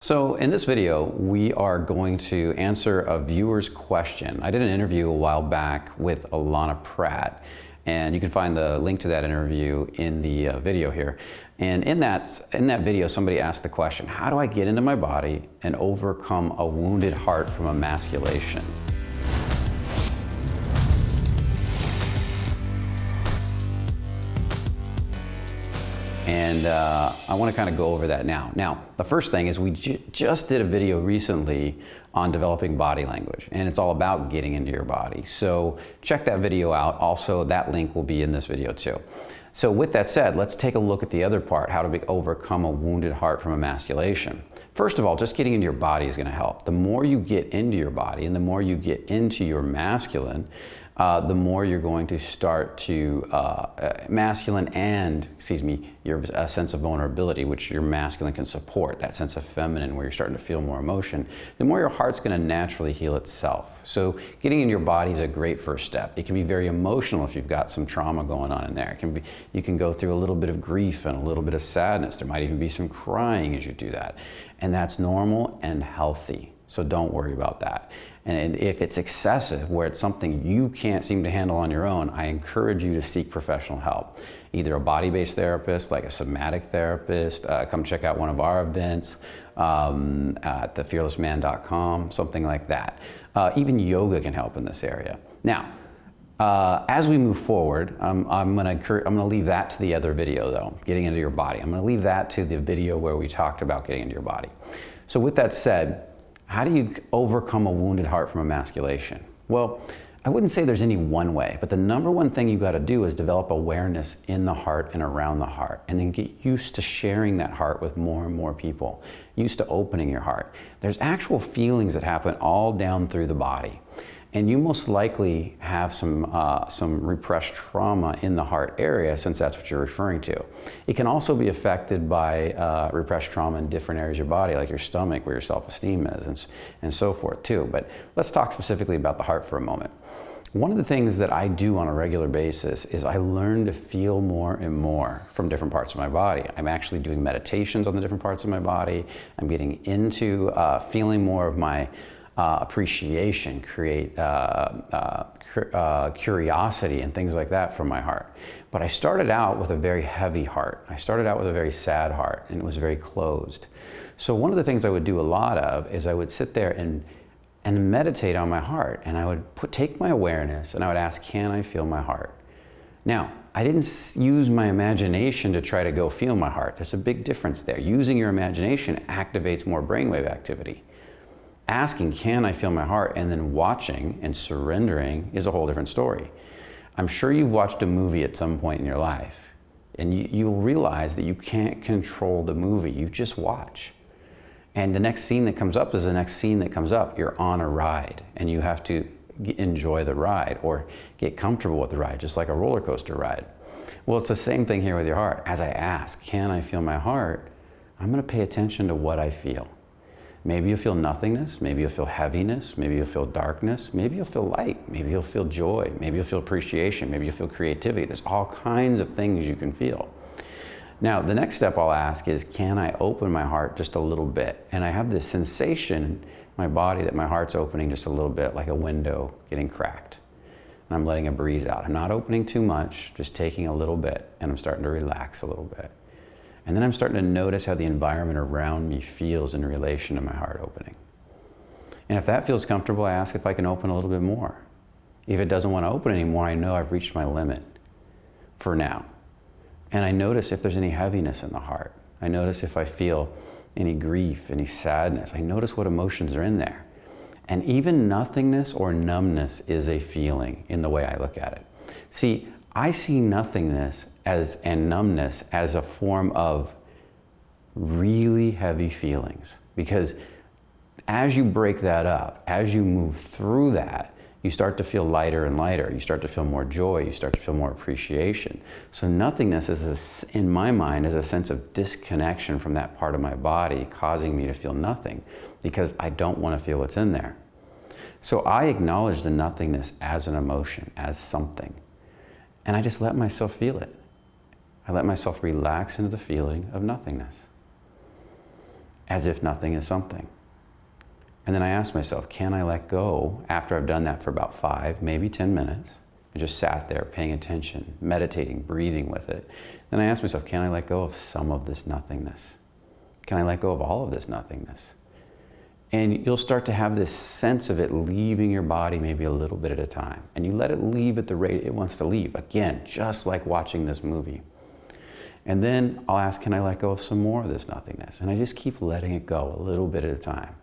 So in this video, we are going to answer a viewer's question. I did an interview a while back with Alana Pratt, and you can find the link to that interview in the video here. And in that video, somebody asked the question, how do I get into my body and overcome a wounded heart from emasculation? And I want to kind of go over that now. Now, the first thing is we just did a video recently on developing body language, and it's all about getting into your body. So check that video out. Also, that link will be in this video too. So with that said, let's take a look at the other part, how to overcome a wounded heart from emasculation. First of all, just getting into your body is going to help. The more you get into your body and the more you get into your masculine, the more you're going to start to masculine and, your sense of vulnerability, which your masculine can support, that sense of feminine where you're starting to feel more emotion, the more your heart's going to naturally heal itself. So getting in your body is a great first step. It can be very emotional if you've got some trauma going on in there. You can go through a little bit of grief and a little bit of sadness. There might even be some crying as you do that. And that's normal and healthy. So don't worry about that. And if it's excessive, where it's something you can't seem to handle on your own, I encourage you to seek professional help. Either a body-based therapist, like a somatic therapist, come check out one of our events at thefearlessman.com, something like that. Even yoga can help in this area. Now, as we move forward, I'm gonna leave that to the other video though, getting into your body. I'm gonna leave that to the video where we talked about getting into your body. So with that said, how do you overcome a wounded heart from emasculation? Well, I wouldn't say there's any one way, but the number one thing you gotta do is develop awareness in the heart and around the heart, and then get used to sharing that heart with more and more people, used to opening your heart. There's actual feelings that happen all down through the body. And you most likely have some repressed trauma in the heart area, since that's what you're referring to. It can also be affected by repressed trauma in different areas of your body, like your stomach, where your self-esteem is, and so forth too. But let's talk specifically about the heart for a moment. One of the things that I do on a regular basis is I learn to feel more and more from different parts of my body. I'm actually doing meditations on the different parts of my body. I'm getting into feeling more of my appreciation, curiosity and things like that from my heart. But I started out with a very heavy heart. I started out with a very sad heart, and it was very closed. So one of the things I would do a lot of is I would sit there and meditate on my heart, and I would take my awareness and I would ask, can I feel my heart? Now, I didn't use my imagination to try to go feel my heart. There's a big difference there. Using your imagination activates more brainwave activity. Asking, can I feel my heart, and then watching and surrendering is a whole different story. I'm sure you've watched a movie at some point in your life, and you'll realize that you can't control the movie, you just watch. And the next scene that comes up is the next scene that comes up. You're on a ride, and you have to enjoy the ride or get comfortable with the ride, just like a roller coaster ride. Well, it's the same thing here with your heart. As I ask, can I feel my heart, I'm gonna pay attention to what I feel. Maybe you'll feel nothingness, maybe you'll feel heaviness, maybe you'll feel darkness, maybe you'll feel light, maybe you'll feel joy, maybe you'll feel appreciation, maybe you'll feel creativity. There's all kinds of things you can feel. Now, the next step I'll ask is, can I open my heart just a little bit? And I have this sensation in my body that my heart's opening just a little bit, like a window getting cracked. And I'm letting a breeze out. I'm not opening too much, just taking a little bit, and I'm starting to relax a little bit. And then I'm starting to notice how the environment around me feels in relation to my heart opening. And if that feels comfortable, I ask if I can open a little bit more. If it doesn't want to open anymore, I know I've reached my limit for now. And I notice if there's any heaviness in the heart. I notice if I feel any grief, any sadness. I notice what emotions are in there. And even nothingness or numbness is a feeling in the way I look at it. See, I see nothingness and numbness as a form of really heavy feelings, because as you break that up, as you move through that, you start to feel lighter and lighter. You start to feel more joy. You start to feel more appreciation. So nothingness is, in my mind, is a sense of disconnection from that part of my body, causing me to feel nothing, because I don't want to feel what's in there. So I acknowledge the nothingness as an emotion, as something. And I just let myself feel it. I let myself relax into the feeling of nothingness. as if nothing is something. And then I ask myself, can I let go after I've done that for about 5, maybe 10 minutes? I just sat there paying attention, meditating, breathing with it. Then I ask myself, can I let go of some of this nothingness? Can I let go of all of this nothingness? And you'll start to have this sense of it leaving your body maybe a little bit at a time. And you let it leave at the rate it wants to leave. Again, just like watching this movie. And then I'll ask, can I let go of some more of this nothingness? And I just keep letting it go a little bit at a time.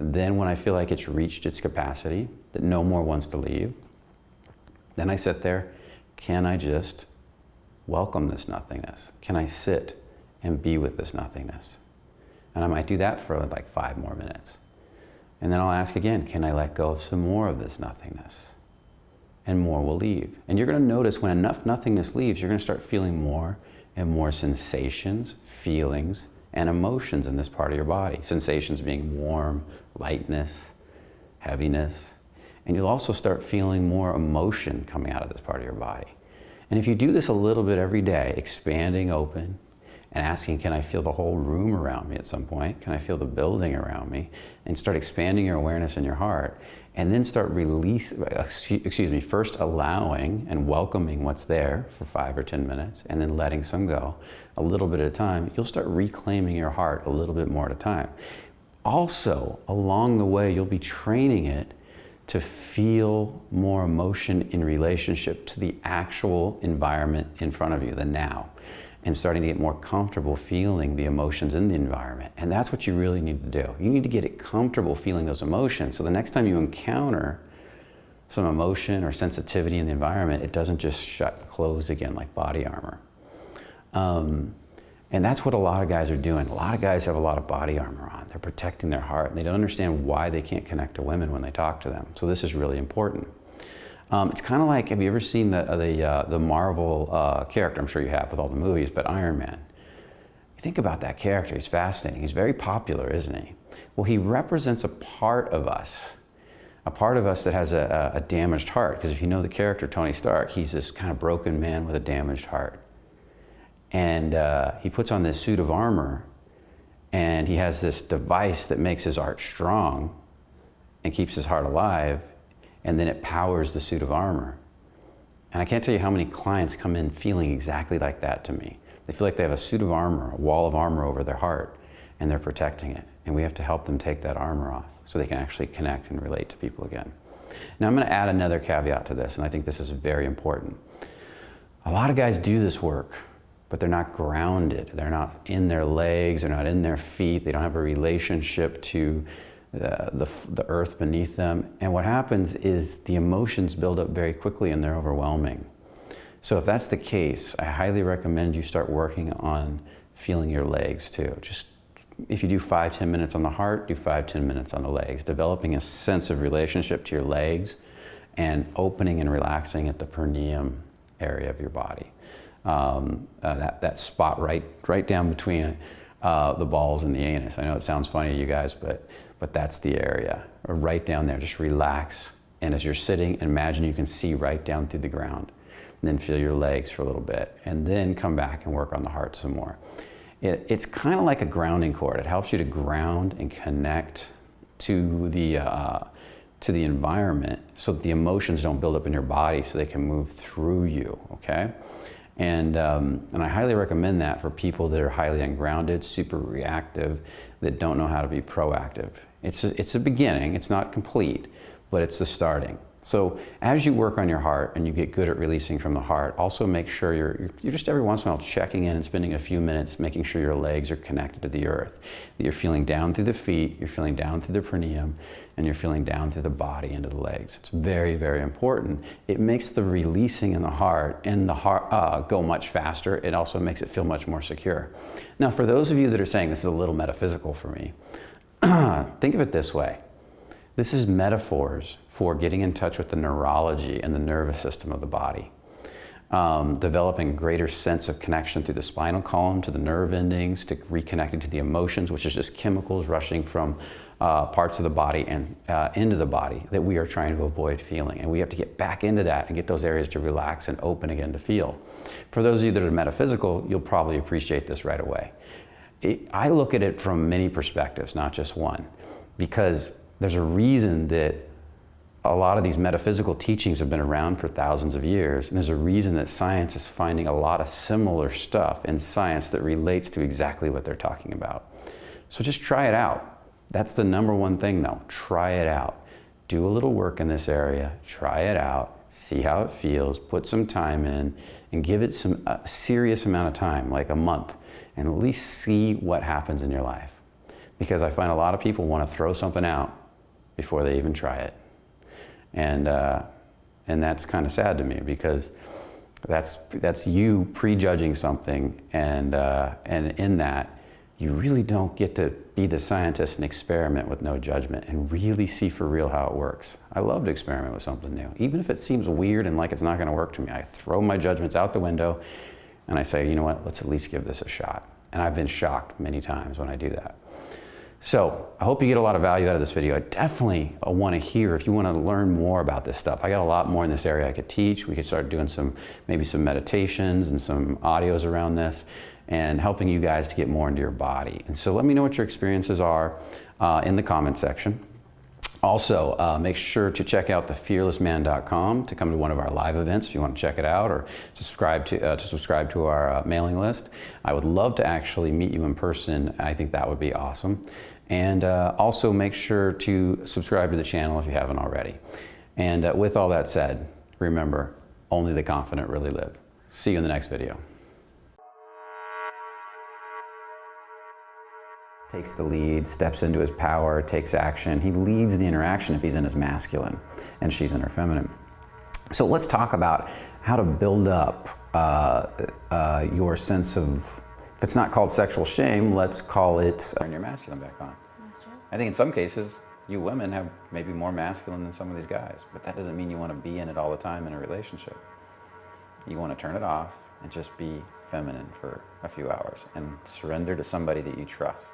And then when I feel like it's reached its capacity, that no more wants to leave, then I sit there, can I just welcome this nothingness? Can I sit and be with this nothingness? And I might do that for like 5 more minutes. And then I'll ask again, can I let go of some more of this nothingness? And more will leave. And you're going to notice when enough nothingness leaves, you're going to start feeling more and more sensations, feelings, and emotions in this part of your body. Sensations being warm, lightness, heaviness. And you'll also start feeling more emotion coming out of this part of your body. And if you do this a little bit every day, expanding open and asking, can I feel the whole room around me at some point? Can I feel the building around me? And start expanding your awareness in your heart. And then start first allowing and welcoming what's there for 5 or 10 minutes, and then letting some go a little bit at a time. You'll start reclaiming your heart a little bit more at a time. Also, along the way, you'll be training it to feel more emotion in relationship to the actual environment in front of you, the now, and starting to get more comfortable feeling the emotions in the environment. And that's what you really need to do. You need to get it comfortable feeling those emotions, so the next time you encounter some emotion or sensitivity in the environment, it doesn't just close again like body armor. And that's what a lot of guys are doing. A lot of guys have a lot of body armor on. They're protecting their heart, and they don't understand why they can't connect to women when they talk to them. So this is really important. It's kind of like, have you ever seen the Marvel character? I'm sure you have with all the movies, but Iron Man. You think about that character, he's fascinating. He's very popular, isn't he? Well, he represents a part of us that has a damaged heart. Because if you know the character Tony Stark, he's this kind of broken man with a damaged heart. And he puts on this suit of armor, and he has this device that makes his heart strong and keeps his heart alive, and then it powers the suit of armor. And I can't tell you how many clients come in feeling exactly like that to me. They feel like they have a suit of armor, a wall of armor over their heart, and they're protecting it. And we have to help them take that armor off so they can actually connect and relate to people again. Now I'm going to add another caveat to this, and I think this is very important. A lot of guys do this work, but they're not grounded. They're not in their legs, they're not in their feet, they don't have a relationship to the earth beneath them. And what happens is the emotions build up very quickly and they're overwhelming. So if that's the case, I highly recommend you start working on feeling your legs too. Just if you do 5-10 minutes on the heart, do 5-10 minutes on the legs, developing a sense of relationship to your legs and opening and relaxing at the perineum area of your body. That spot right down between the balls and the anus. I know it sounds funny to you guys, but that's the area. Right down there, just relax. And as you're sitting, imagine you can see right down through the ground. And then feel your legs for a little bit. And then come back and work on the heart some more. It's kind of like a grounding cord. It helps you to ground and connect to the environment so that the emotions don't build up in your body so they can move through you, okay? And I highly recommend that for people that are highly ungrounded, super reactive, that don't know how to be proactive. It's a beginning, it's not complete, but it's the starting. So as you work on your heart and you get good at releasing from the heart, also make sure you're just every once in a while checking in and spending a few minutes making sure your legs are connected to the earth. That you're feeling down through the feet, you're feeling down through the perineum, and you're feeling down through the body into the legs. It's very, very important. It makes the releasing in the heart go much faster. It also makes it feel much more secure. Now, for those of you that are saying this is a little metaphysical for me, think of it this way. This is metaphors for getting in touch with the neurology and the nervous system of the body. Developing a greater sense of connection through the spinal column to the nerve endings, to reconnecting to the emotions, which is just chemicals rushing from parts of the body and into the body that we are trying to avoid feeling. And we have to get back into that and get those areas to relax and open again to feel. For those of you that are metaphysical, you'll probably appreciate this right away. I look at it from many perspectives, not just one, because there's a reason that a lot of these metaphysical teachings have been around for thousands of years, and there's a reason that science is finding a lot of similar stuff in science that relates to exactly what they're talking about. So just try it out. That's the number one thing though, try it out. Do a little work in this area, try it out, see how it feels, put some time in, and give it a serious amount of time, like a month, and at least see what happens in your life. Because I find a lot of people want to throw something out before they even try it. And that's kind of sad to me, because that's you prejudging something, and in that, you really don't get to be the scientist and experiment with no judgment and really see for real how it works. I love to experiment with something new. Even if it seems weird and like it's not going to work to me, I throw my judgments out the window and I say, you know what, let's at least give this a shot. And I've been shocked many times when I do that. So I hope you get a lot of value out of this video. I definitely want to hear if you want to learn more about this stuff. I got a lot more in this area I could teach. We could start doing maybe some meditations and some audios around this, and helping you guys to get more into your body. And so let me know what your experiences are in the comment section. Also, make sure to check out thefearlessman.com to come to one of our live events if you want to check it out, or subscribe to our mailing list. I would love to actually meet you in person. I think that would be awesome. And also make sure to subscribe to the channel if you haven't already. And with all that said, remember, only the confident really live. See you in the next video. Takes the lead, steps into his power, takes action. He leads the interaction if he's in his masculine and she's in her feminine. So let's talk about how to build up your sense of, if it's not called sexual shame, let's call it turn your masculine back on. That's true. I think in some cases, you women have maybe more masculine than some of these guys, but that doesn't mean you want to be in it all the time in a relationship. You want to turn it off and just be feminine for a few hours and surrender to somebody that you trust.